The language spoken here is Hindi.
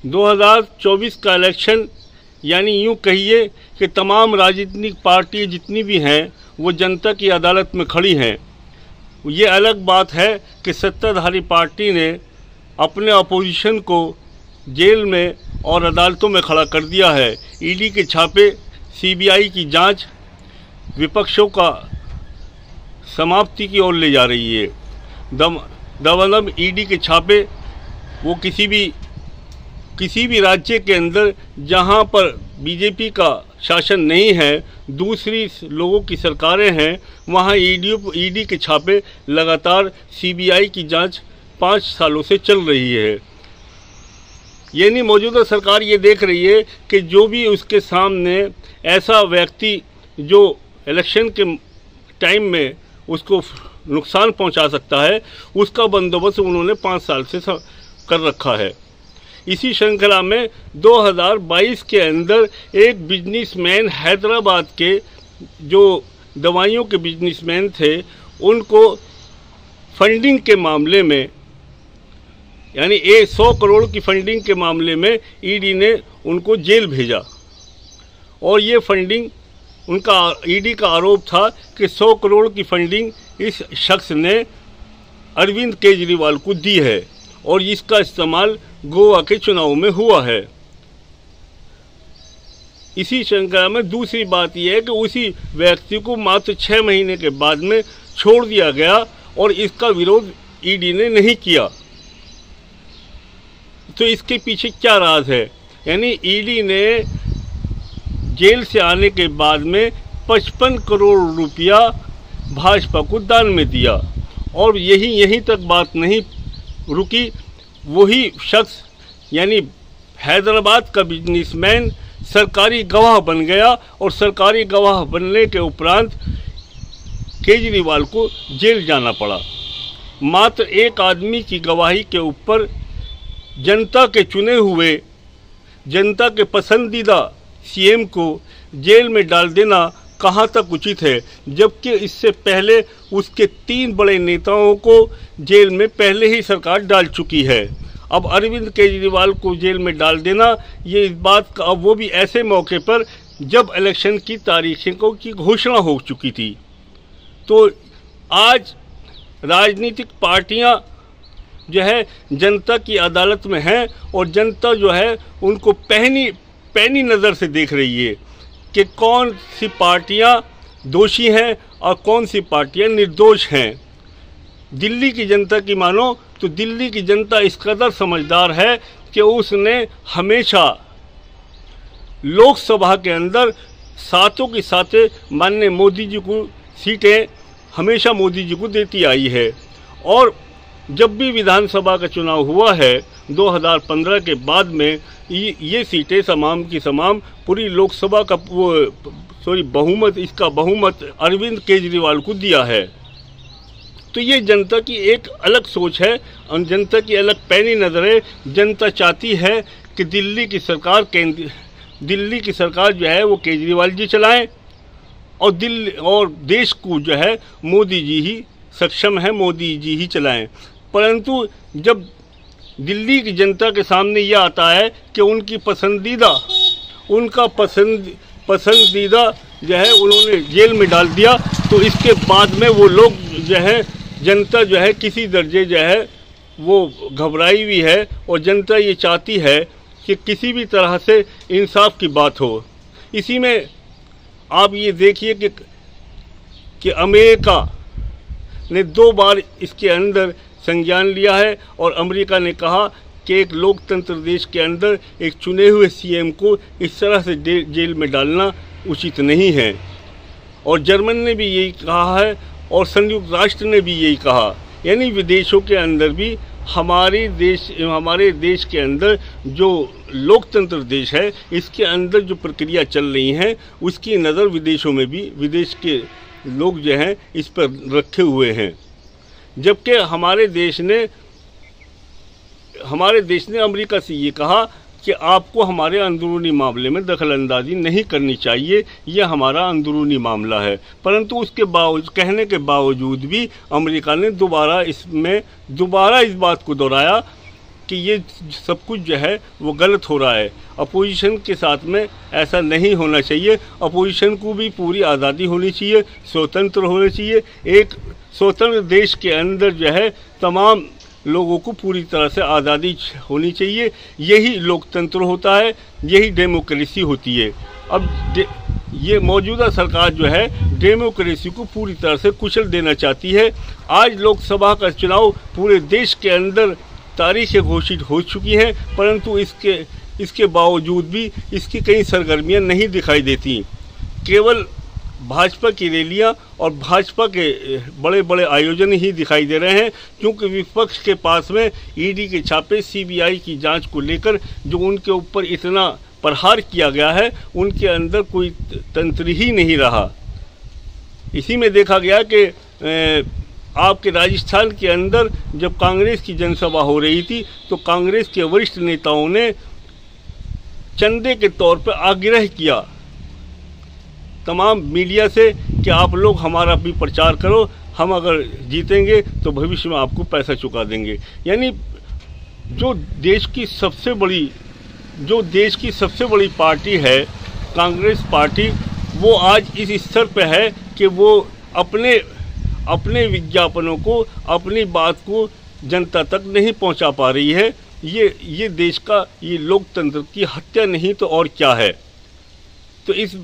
2024 का इलेक्शन यानी यूँ कहिए कि तमाम राजनीतिक पार्टी जितनी भी हैं वो जनता की अदालत में खड़ी हैं। ये अलग बात है कि सत्ताधारी पार्टी ने अपने अपोजिशन को जेल में और अदालतों में खड़ा कर दिया है। ईडी के छापे, सीबीआई की जांच विपक्षों का समाप्ति की ओर ले जा रही है। दमदम ईडी के छापे वो किसी भी राज्य के अंदर जहां पर बीजेपी का शासन नहीं है, दूसरी लोगों की सरकारें हैं, वहां ईडी के छापे लगातार सीबीआई की जांच 5 सालों से चल रही है। यानी मौजूदा सरकार ये देख रही है कि जो भी उसके सामने ऐसा व्यक्ति जो इलेक्शन के टाइम में उसको नुकसान पहुंचा सकता है, उसका बंदोबस्त उन्होंने 5 साल से कर रखा है। इसी श्रृंखला में 2022 के अंदर एक बिजनेसमैन हैदराबाद के जो दवाइयों के बिजनेसमैन थे, उनको फंडिंग के मामले में यानी 100 करोड़ की फंडिंग के मामले में ईडी ने उनको जेल भेजा। और ये फंडिंग उनका ईडी का आरोप था कि 100 करोड़ की फंडिंग इस शख्स ने अरविंद केजरीवाल को दी है और इसका इस्तेमाल गोवा के चुनाव में हुआ है। इसी श्रृंखला में दूसरी बात यह है कि उसी व्यक्ति को मात्र 6 महीने के बाद में छोड़ दिया गया और इसका विरोध ईडी ने नहीं किया। तो इसके पीछे क्या राज है? यानी ईडी ने जेल से आने के बाद में 55 करोड़ रुपया भाजपा को दान में दिया। और यहीं तक बात नहीं रुकी, वही शख्स यानी हैदराबाद का बिजनेसमैन सरकारी गवाह बन गया और सरकारी गवाह बनने के उपरांत केजरीवाल को जेल जाना पड़ा। मात्र एक आदमी की गवाही के ऊपर जनता के चुने हुए, जनता के पसंदीदा सीएम को जेल में डाल देना कहाँ तक उचित है, जबकि इससे पहले उसके 3 बड़े नेताओं को जेल में पहले ही सरकार डाल चुकी है। अब अरविंद केजरीवाल को जेल में डाल देना, ये इस बात का, अब वो भी ऐसे मौके पर जब इलेक्शन की तारीखों की घोषणा हो चुकी थी। तो आज राजनीतिक पार्टियां जो है जनता की अदालत में हैं और जनता जो है उनको पैनी नज़र से देख रही है कि कौन सी पार्टियां दोषी हैं और कौन सी पार्टियां निर्दोष हैं। दिल्ली की जनता की मानो तो दिल्ली की जनता इस कदर समझदार है कि उसने हमेशा लोकसभा के अंदर सातों की सातें माननीय मोदी जी को सीटें हमेशा मोदी जी को देती आई है। और जब भी विधानसभा का चुनाव हुआ है 2015 के बाद में ये सीटें तमाम की तमाम पूरी लोकसभा का बहुमत अरविंद केजरीवाल को दिया है। तो ये जनता की एक अलग सोच है और जनता की अलग पैनी नज़र है। जनता चाहती है कि दिल्ली की सरकार जो है वो केजरीवाल जी चलाएं और देश को जो है मोदी जी ही सक्षम है, मोदी जी ही चलाएं। परंतु जब दिल्ली की जनता के सामने यह आता है कि उनका पसंदीदा जो है उन्होंने जेल में डाल दिया, तो इसके बाद में वो लोग जो है जनता जो है किसी दर्जे जो है वो घबराई हुई है और जनता ये चाहती है कि किसी भी तरह से इंसाफ की बात हो। इसी में आप ये देखिए कि अमेरिका ने 2 बार इसके अंदर संज्ञान लिया है और अमेरिका ने कहा कि एक लोकतंत्र देश के अंदर एक चुने हुए सीएम को इस तरह से जेल में डालना उचित नहीं है। और जर्मन ने भी यही कहा है और संयुक्त राष्ट्र ने भी यही कहा। यानी विदेशों के अंदर भी हमारे देश के अंदर जो लोकतंत्र देश है, इसके अंदर जो प्रक्रिया चल रही हैं उसकी नज़र विदेशों में भी विदेश के लोग जो हैं इस पर रखे हुए हैं। जबकि हमारे देश ने अमेरिका से ये कहा कि आपको हमारे अंदरूनी मामले में दखलंदाजी नहीं करनी चाहिए, यह हमारा अंदरूनी मामला है। परंतु उसके कहने के बावजूद भी अमेरिका ने दोबारा इस बात को दोहराया कि ये सब कुछ जो है वो गलत हो रहा है। अपोजिशन के साथ में ऐसा नहीं होना चाहिए। अपोजिशन को भी पूरी आज़ादी होनी चाहिए, स्वतंत्र होना चाहिए। एक स्वतंत्र देश के अंदर जो है तमाम लोगों को पूरी तरह से आज़ादी होनी चाहिए। यही लोकतंत्र होता है, यही डेमोक्रेसी होती है। अब ये मौजूदा सरकार जो है डेमोक्रेसी को पूरी तरह से कुचल देना चाहती है। आज लोकसभा का चुनाव पूरे देश के अंदर तारीखें घोषित हो चुकी हैं, परंतु इसके बावजूद भी इसकी कई सरगर्मियां नहीं दिखाई देती। केवल भाजपा की रैलियां और भाजपा के बड़े बड़े आयोजन ही दिखाई दे रहे हैं, क्योंकि विपक्ष के पास में ईडी के छापे, सीबीआई की जांच को लेकर जो उनके ऊपर इतना प्रहार किया गया है, उनके अंदर कोई तंत्र ही नहीं रहा। इसी में देखा गया कि आपके राजस्थान के अंदर जब कांग्रेस की जनसभा हो रही थी तो कांग्रेस के वरिष्ठ नेताओं ने चंदे के तौर पर आग्रह किया तमाम मीडिया से कि आप लोग हमारा भी प्रचार करो, हम अगर जीतेंगे तो भविष्य में आपको पैसा चुका देंगे। यानी जो देश की सबसे बड़ी पार्टी है कांग्रेस पार्टी, वो आज इस स्तर पे है कि वो अपने विज्ञापनों को, अपनी बात को जनता तक नहीं पहुंचा पा रही है। ये देश का, ये लोकतंत्र की हत्या नहीं तो और क्या है। तो इस